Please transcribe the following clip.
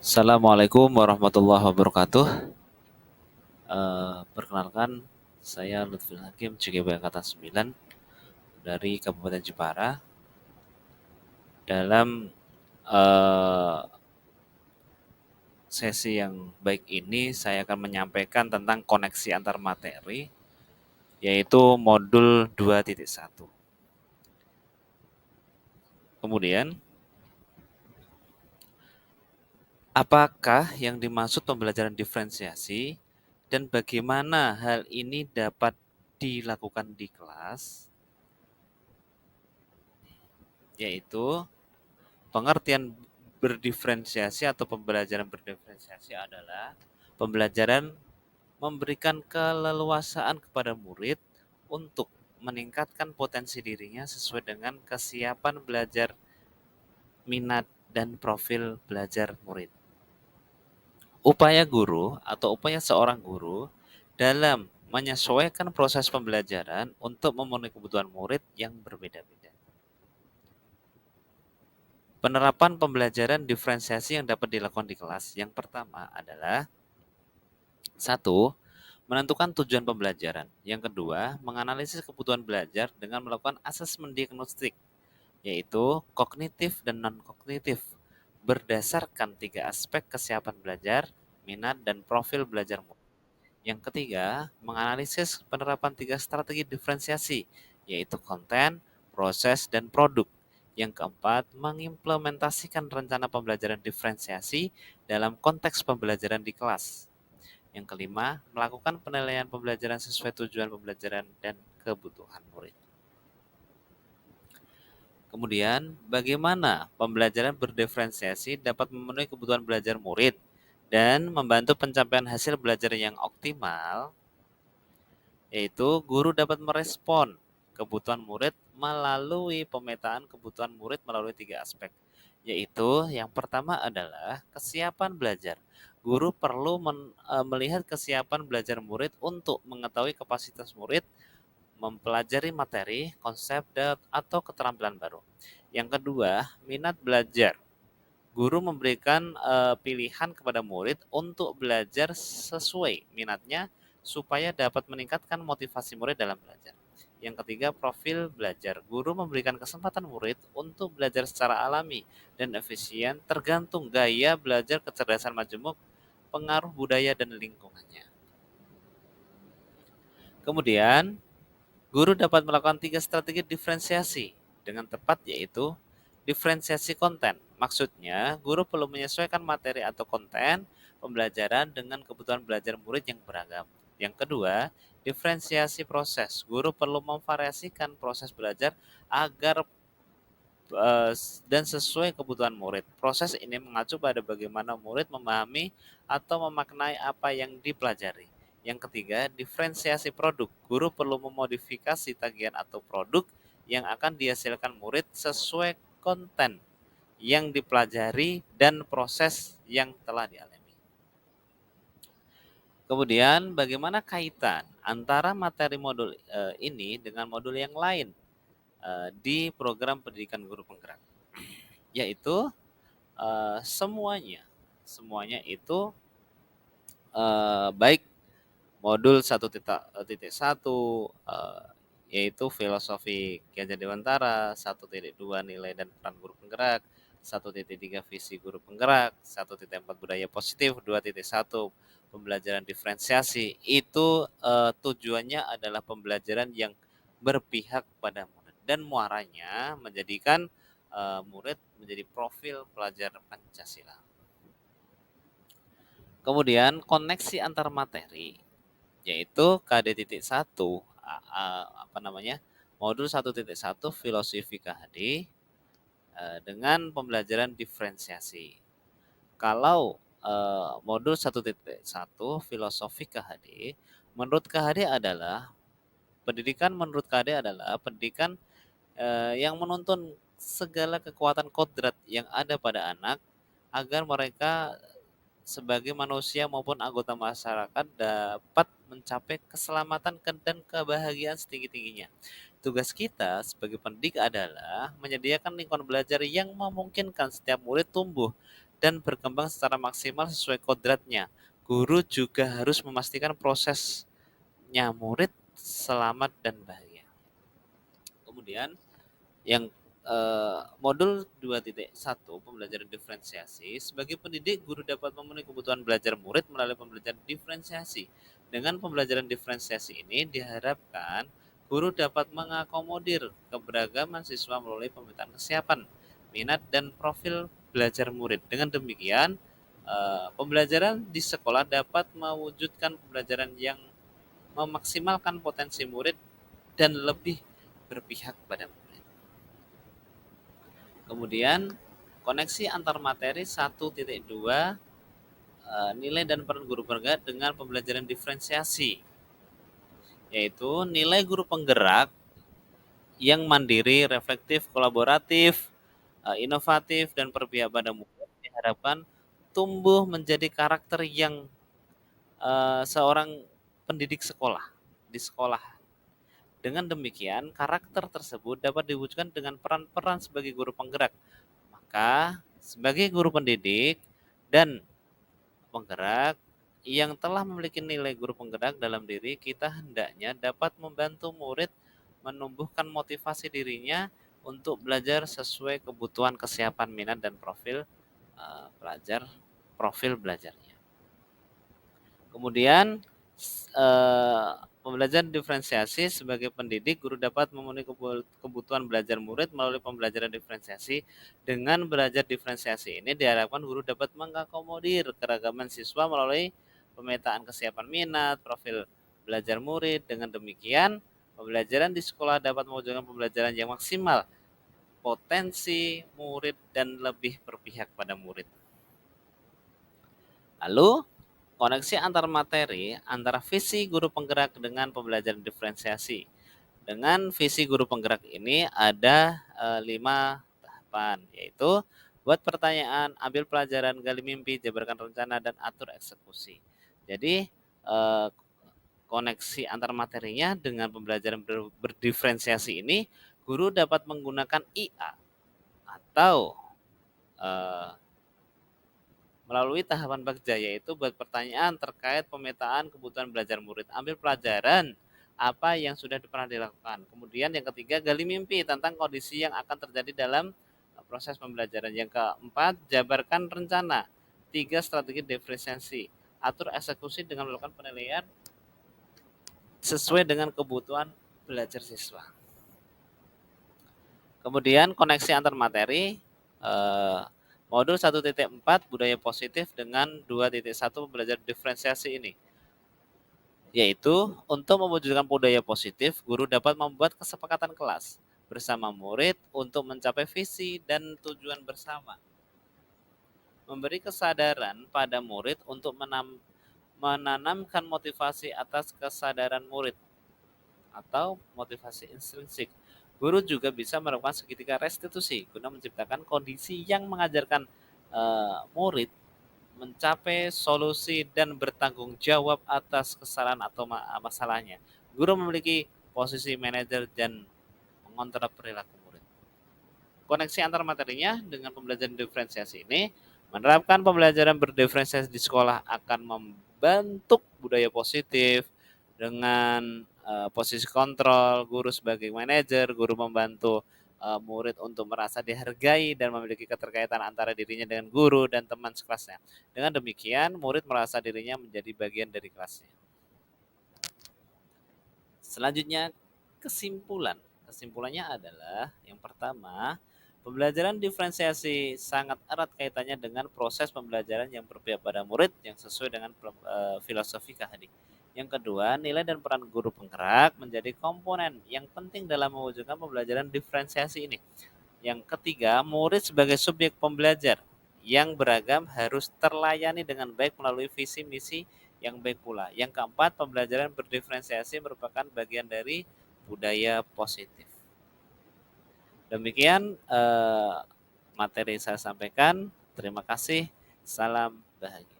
Assalamualaikum warahmatullahi wabarakatuh. Perkenalkan, saya Lutful Hakim, CGB Angkatan 9 dari Kabupaten Jepara. Dalam eh, sesi yang baik ini, saya akan menyampaikan tentang koneksi antar materi, yaitu modul 2.1. Kemudian, apakah yang dimaksud pembelajaran diferensiasi dan bagaimana hal ini dapat dilakukan di kelas? Yaitu pengertian berdiferensiasi atau pembelajaran berdiferensiasi adalah pembelajaran memberikan keleluasaan kepada murid untuk meningkatkan potensi dirinya sesuai dengan kesiapan belajar, minat, dan profil belajar murid. Upaya guru atau upaya seorang guru dalam menyesuaikan proses pembelajaran untuk memenuhi kebutuhan murid yang berbeda-beda. Penerapan pembelajaran diferensiasi yang dapat dilakukan di kelas yang pertama adalah satu, menentukan tujuan pembelajaran. Yang kedua, menganalisis kebutuhan belajar dengan melakukan asesmen diagnostik, yaitu kognitif dan non-kognitif, berdasarkan tiga aspek kesiapan belajar, minat, dan profil belajar murid. Yang ketiga, menganalisis penerapan tiga strategi diferensiasi, yaitu konten, proses, dan produk. Yang keempat, mengimplementasikan rencana pembelajaran diferensiasi dalam konteks pembelajaran di kelas. Yang kelima, melakukan penilaian pembelajaran sesuai tujuan pembelajaran dan kebutuhan murid. Kemudian, bagaimana pembelajaran berdiferensiasi dapat memenuhi kebutuhan belajar murid dan membantu pencapaian hasil belajar yang optimal, yaitu guru dapat merespon kebutuhan murid melalui pemetaan kebutuhan murid melalui tiga aspek, yaitu yang pertama adalah kesiapan belajar. Guru perlu melihat kesiapan belajar murid untuk mengetahui kapasitas murid mempelajari materi, konsep, atau keterampilan baru. Yang kedua, minat belajar. Guru memberikan pilihan kepada murid untuk belajar sesuai minatnya supaya dapat meningkatkan motivasi murid dalam belajar. Yang ketiga, profil belajar. Guru memberikan kesempatan murid untuk belajar secara alami dan efisien tergantung gaya belajar kecerdasan majemuk, pengaruh budaya dan lingkungannya. Kemudian, guru dapat melakukan tiga strategi diferensiasi dengan tepat, yaitu diferensiasi konten. Maksudnya, guru perlu menyesuaikan materi atau konten pembelajaran dengan kebutuhan belajar murid yang beragam. Yang kedua, diferensiasi proses. Guru perlu memvariasikan proses belajar agar dan sesuai kebutuhan murid. Proses ini mengacu pada bagaimana murid memahami atau memaknai apa yang dipelajari. Yang ketiga, diferensiasi produk. Guru perlu memodifikasi tagihan atau produk yang akan dihasilkan murid sesuai konten yang dipelajari dan proses yang telah dialami. Kemudian, bagaimana kaitan antara materi modul ini dengan modul yang lain di program pendidikan guru penggerak? Yaitu semuanya itu baik modul 1.1 yaitu filosofi Ki Hajar Dewantara, 1.2 nilai dan peran guru penggerak, 1.3 visi guru penggerak, 1.4 budaya positif, 2.1 pembelajaran diferensiasi. Itu tujuannya adalah pembelajaran yang berpihak pada murid dan muaranya menjadikan murid menjadi profil pelajar Pancasila. Kemudian koneksi antar materi, yaitu KD.1 modul 1.1 filosofi KHD dengan pembelajaran diferensiasi. Kalau modul 1.1 filosofi KHD, menurut KHD adalah pendidikan yang menuntun segala kekuatan kodrat yang ada pada anak agar mereka sebagai manusia maupun anggota masyarakat dapat mencapai keselamatan dan kebahagiaan setinggi-tingginya. Tugas kita sebagai pendidik adalah menyediakan lingkungan belajar yang memungkinkan setiap murid tumbuh dan berkembang secara maksimal sesuai kodratnya. Guru juga harus memastikan prosesnya murid selamat dan bahagia. Kemudian yang modul 2.1 pembelajaran diferensiasi, sebagai pendidik guru dapat memenuhi kebutuhan belajar murid melalui pembelajaran diferensiasi. Dengan pembelajaran diferensiasi ini diharapkan guru dapat mengakomodir keberagaman siswa melalui pemetaan kesiapan, minat dan profil belajar murid. Dengan demikian, pembelajaran di sekolah dapat mewujudkan pembelajaran yang memaksimalkan potensi murid dan lebih berpihak pada murid. Kemudian koneksi antar materi 1.2, nilai dan peran guru penggerak dengan pembelajaran diferensiasi, yaitu nilai guru penggerak yang mandiri, reflektif, kolaboratif, inovatif dan berpihak pada murid diharapkan tumbuh menjadi karakter yang seorang pendidik sekolah di sekolah. Dengan demikian, karakter tersebut dapat diwujudkan dengan peran-peran sebagai guru penggerak. Maka, sebagai guru pendidik dan penggerak yang telah memiliki nilai guru penggerak dalam diri, kita hendaknya dapat membantu murid menumbuhkan motivasi dirinya untuk belajar sesuai kebutuhan, kesiapan, minat dan profil belajarnya. Kemudian pembelajaran diferensiasi, sebagai pendidik guru dapat memenuhi kebutuhan belajar murid melalui pembelajaran diferensiasi. Dengan belajar diferensiasi ini diharapkan guru dapat mengakomodir keragaman siswa melalui pemetaan kesiapan minat, profil belajar murid. Dengan demikian, pembelajaran di sekolah dapat mewujudkan pembelajaran yang maksimal, potensi murid dan lebih berpihak pada murid. Lalu, koneksi antar materi antara visi guru penggerak dengan pembelajaran diferensiasi. Dengan visi guru penggerak ini ada 5 tahapan, yaitu buat pertanyaan, ambil pelajaran, gali mimpi, jabarkan rencana, dan atur eksekusi. Jadi koneksi antar materinya dengan pembelajaran berdiferensiasi ini, guru dapat menggunakan IA atau melalui tahapan bagja, yaitu buat pertanyaan terkait pemetaan kebutuhan belajar murid, ambil pelajaran apa yang sudah pernah dilakukan. Kemudian yang ketiga, gali mimpi tentang kondisi yang akan terjadi dalam proses pembelajaran. Yang keempat, jabarkan rencana. 3, strategi diferensiasi. Atur eksekusi dengan melakukan penilaian sesuai dengan kebutuhan belajar siswa. Kemudian koneksi antar materi, modul 1.4 budaya positif dengan 2.1 belajar diferensiasi ini, yaitu untuk mewujudkan budaya positif, guru dapat membuat kesepakatan kelas bersama murid untuk mencapai visi dan tujuan bersama. Memberi kesadaran pada murid untuk menanamkan motivasi atas kesadaran murid atau motivasi intrinsik. Guru juga bisa melakukan segitiga restitusi guna menciptakan kondisi yang mengajarkan murid mencapai solusi dan bertanggung jawab atas kesalahan atau masalahnya. Guru memiliki posisi manajer dan mengontrol perilaku murid. Koneksi antar materinya dengan pembelajaran diferensiasi ini, menerapkan pembelajaran berdiferensiasi di sekolah akan membentuk budaya positif dengan posisi kontrol, guru sebagai manajer, guru membantu murid untuk merasa dihargai dan memiliki keterkaitan antara dirinya dengan guru dan teman sekelasnya. Dengan demikian, murid merasa dirinya menjadi bagian dari kelasnya. Selanjutnya, kesimpulan. Kesimpulannya adalah yang pertama, pembelajaran diferensiasi sangat erat kaitannya dengan proses pembelajaran yang berpihak pada murid yang sesuai dengan filosofi Kahadi. Yang kedua, nilai dan peran guru penggerak menjadi komponen yang penting dalam mewujudkan pembelajaran diferensiasi ini. Yang ketiga, murid sebagai subjek pembelajar yang beragam harus terlayani dengan baik melalui visi misi yang baik pula. Yang keempat, pembelajaran berdiferensiasi merupakan bagian dari budaya positif. Demikian materi saya sampaikan. Terima kasih. Salam bahagia.